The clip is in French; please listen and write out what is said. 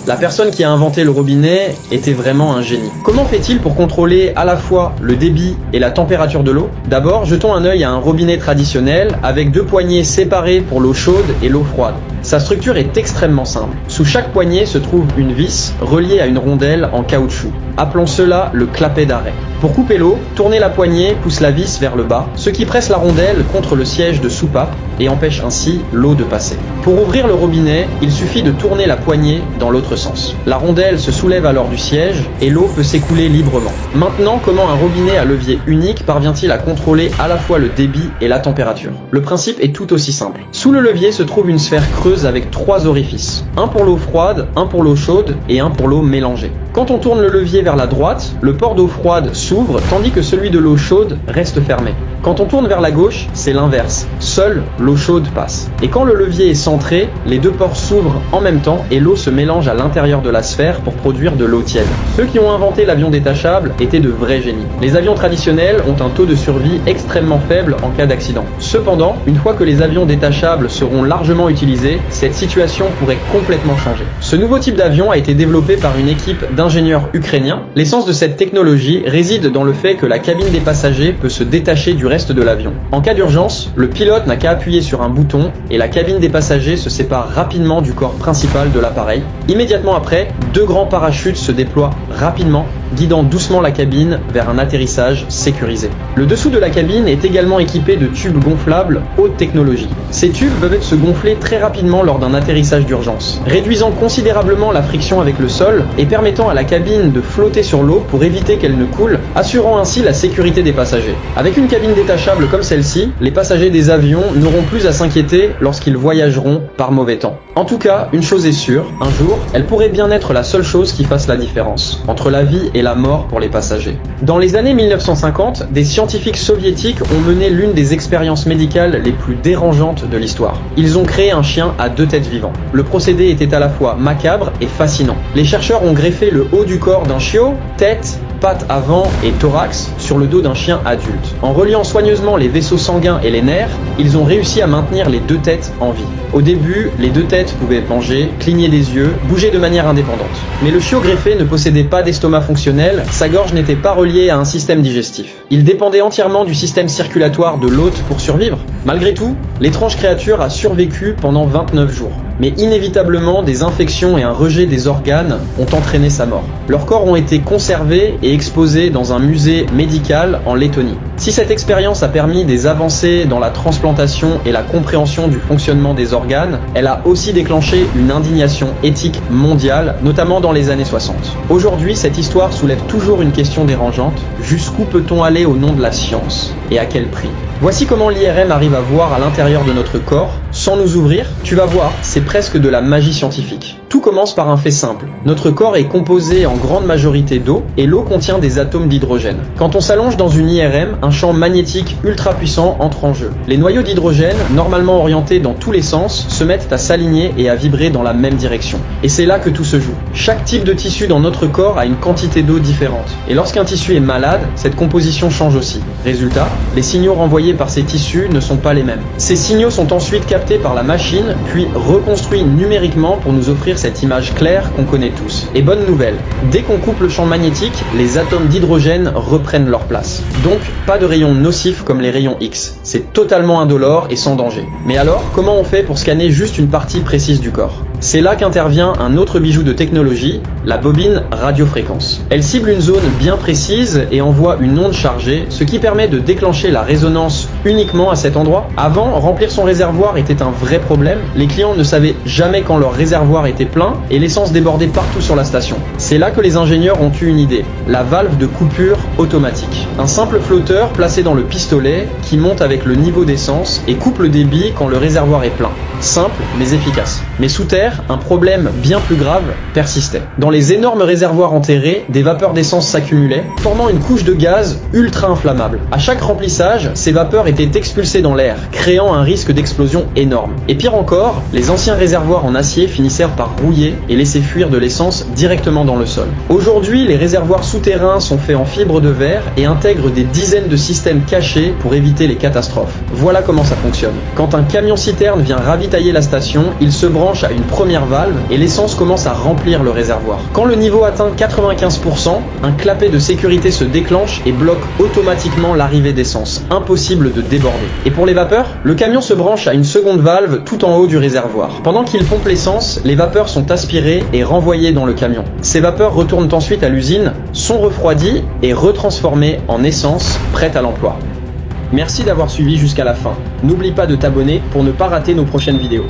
La personne qui a inventé le robinet était vraiment un génie. Comment fait-il pour contrôler à la fois le débit et la température de l'eau? D'abord, jetons un œil à un robinet traditionnel avec deux poignées séparées pour l'eau chaude et l'eau froide. Sa structure est extrêmement simple. Sous chaque poignée se trouve une vis reliée à une rondelle en caoutchouc. Appelons cela le clapet d'arrêt. Pour couper l'eau, tournez la poignée, pousse la vis vers le bas, ce qui presse la rondelle contre le siège de soupape et empêche ainsi l'eau de passer. Pour ouvrir le robinet, il suffit de tourner la poignée dans l'autre sens. La rondelle se soulève alors du siège et l'eau peut s'écouler librement. Maintenant, comment un robinet à levier unique parvient-il à contrôler à la fois le débit et la température? Le principe est tout aussi simple. Sous le levier se trouve une sphère creuse avec 3 orifices. Un pour l'eau froide, un pour l'eau chaude et un pour l'eau mélangée. Quand on tourne le levier vers la droite, le port d'eau froide s'ouvre tandis que celui de l'eau chaude reste fermé. Quand on tourne vers la gauche, c'est l'inverse. Seule l'eau chaude passe. Et quand le levier est centré, les deux ports s'ouvrent en même temps et l'eau se mélange à l'intérieur de la sphère pour produire de l'eau tiède. Ceux qui ont inventé l'avion détachable étaient de vrais génies. Les avions traditionnels ont un taux de survie extrêmement faible en cas d'accident. Cependant, une fois que les avions détachables seront largement utilisés, cette situation pourrait complètement changer. Ce nouveau type d'avion a été développé par une équipe d'ingénieurs ukrainiens. L'essence de cette technologie réside dans le fait que la cabine des passagers peut se détacher du reste de l'avion. En cas d'urgence, le pilote n'a qu'à appuyer sur un bouton et la cabine des passagers se sépare rapidement du corps principal de l'appareil. Immédiatement après, 2 grands parachutes se déploient rapidement, guidant doucement la cabine vers un atterrissage sécurisé. Le dessous de la cabine est également équipé de tubes gonflables haute technologie. Ces tubes peuvent se gonfler très rapidement lors d'un atterrissage d'urgence, réduisant considérablement la friction avec le sol et permettant à la cabine de flotter sur l'eau pour éviter qu'elle ne coule, assurant ainsi la sécurité des passagers. Avec une cabine détachable comme celle-ci, les passagers des avions n'auront plus à s'inquiéter lorsqu'ils voyageront par mauvais temps. En tout cas, une chose est sûre, un jour, elle pourrait bien être la seule chose qui fasse la différence entre la vie et la mort pour les passagers. Dans les années 1950, des scientifiques soviétiques ont mené l'une des expériences médicales les plus dérangeantes de l'histoire. Ils ont créé un chien à 2 têtes vivant. Le procédé était à la fois macabre et fascinant. Les chercheurs ont greffé le haut du corps d'un chiot, tête, pattes avant et thorax sur le dos d'un chien adulte. En reliant soigneusement les vaisseaux sanguins et les nerfs, ils ont réussi à maintenir les 2 têtes en vie. Au début, les 2 têtes pouvaient manger, cligner des yeux, bouger de manière indépendante. Mais le chiot greffé ne possédait pas d'estomac fonctionnel, sa gorge n'était pas reliée à un système digestif. Il dépendait entièrement du système circulatoire de l'hôte pour survivre. Malgré tout, l'étrange créature a survécu pendant 29 jours. Mais inévitablement, des infections et un rejet des organes ont entraîné sa mort. Leurs corps ont été conservés et exposés dans un musée médical en Lettonie. Si cette expérience a permis des avancées dans la transplantation et la compréhension du fonctionnement des organes, elle a aussi déclenché une indignation éthique mondiale, notamment dans les années 60. Aujourd'hui, cette histoire soulève toujours une question dérangeante. Jusqu'où peut-on aller au nom de la science? Et à quel prix? Voici comment l'IRM arrive à voir à l'intérieur de notre corps, sans nous ouvrir. Tu vas voir, c'est presque de la magie scientifique. Tout commence par un fait simple. Notre corps est composé en grande majorité d'eau, et l'eau contient des atomes d'hydrogène. Quand on s'allonge dans une IRM, un champ magnétique ultra puissant entre en jeu. Les noyaux d'hydrogène, normalement orientés dans tous les sens, se mettent à s'aligner et à vibrer dans la même direction. Et c'est là que tout se joue. Chaque type de tissu dans notre corps a une quantité d'eau différente. Et lorsqu'un tissu est malade, cette composition change aussi. Résultat, les signaux renvoyés par ces tissus ne sont pas les mêmes. Ces signaux sont ensuite captés par la machine, puis reconstruits numériquement pour nous offrir cette image claire qu'on connaît tous. Et bonne nouvelle, dès qu'on coupe le champ magnétique, les atomes d'hydrogène reprennent leur place. Donc, pas de rayons nocifs comme les rayons X. C'est totalement indolore et sans danger. Mais alors, comment on fait pour scanner juste une partie précise du corps? C'est là qu'intervient un autre bijou de technologie, la bobine radiofréquence. Elle cible une zone bien précise et envoie une onde chargée, ce qui permet de déclencher la résonance uniquement à cet endroit. Avant, remplir son réservoir était un vrai problème. Les clients ne savaient jamais quand leur réservoir était plein et l'essence débordait partout sur la station. C'est là que les ingénieurs ont eu une idée, la valve de coupure automatique. Un simple flotteur placé dans le pistolet qui monte avec le niveau d'essence et coupe le débit quand le réservoir est plein. Simple mais efficace. Mais sous terre, un problème bien plus grave persistait. Dans les énormes réservoirs enterrés, des vapeurs d'essence s'accumulaient, formant une couche de gaz ultra inflammable. À chaque remplissage, ces vapeurs étaient expulsées dans l'air, créant un risque d'explosion énorme. Et pire encore, les anciens réservoirs en acier finissèrent par rouiller et laisser fuir de l'essence directement dans le sol. Aujourd'hui, les réservoirs souterrains sont faits en fibre de verre et intègrent des dizaines de systèmes cachés pour éviter les catastrophes. Voilà comment ça fonctionne. Quand un camion-citerne vient ravitailler la station, il se branche à une premières valves et l'essence commence à remplir le réservoir. Quand le niveau atteint 95%, un clapet de sécurité se déclenche et bloque automatiquement l'arrivée d'essence. Impossible de déborder. Et pour les vapeurs, le camion se branche à une seconde valve tout en haut du réservoir. Pendant qu'il pompe l'essence, les vapeurs sont aspirées et renvoyées dans le camion. Ces vapeurs retournent ensuite à l'usine, sont refroidies et retransformées en essence prête à l'emploi. Merci d'avoir suivi jusqu'à la fin. N'oublie pas de t'abonner pour ne pas rater nos prochaines vidéos.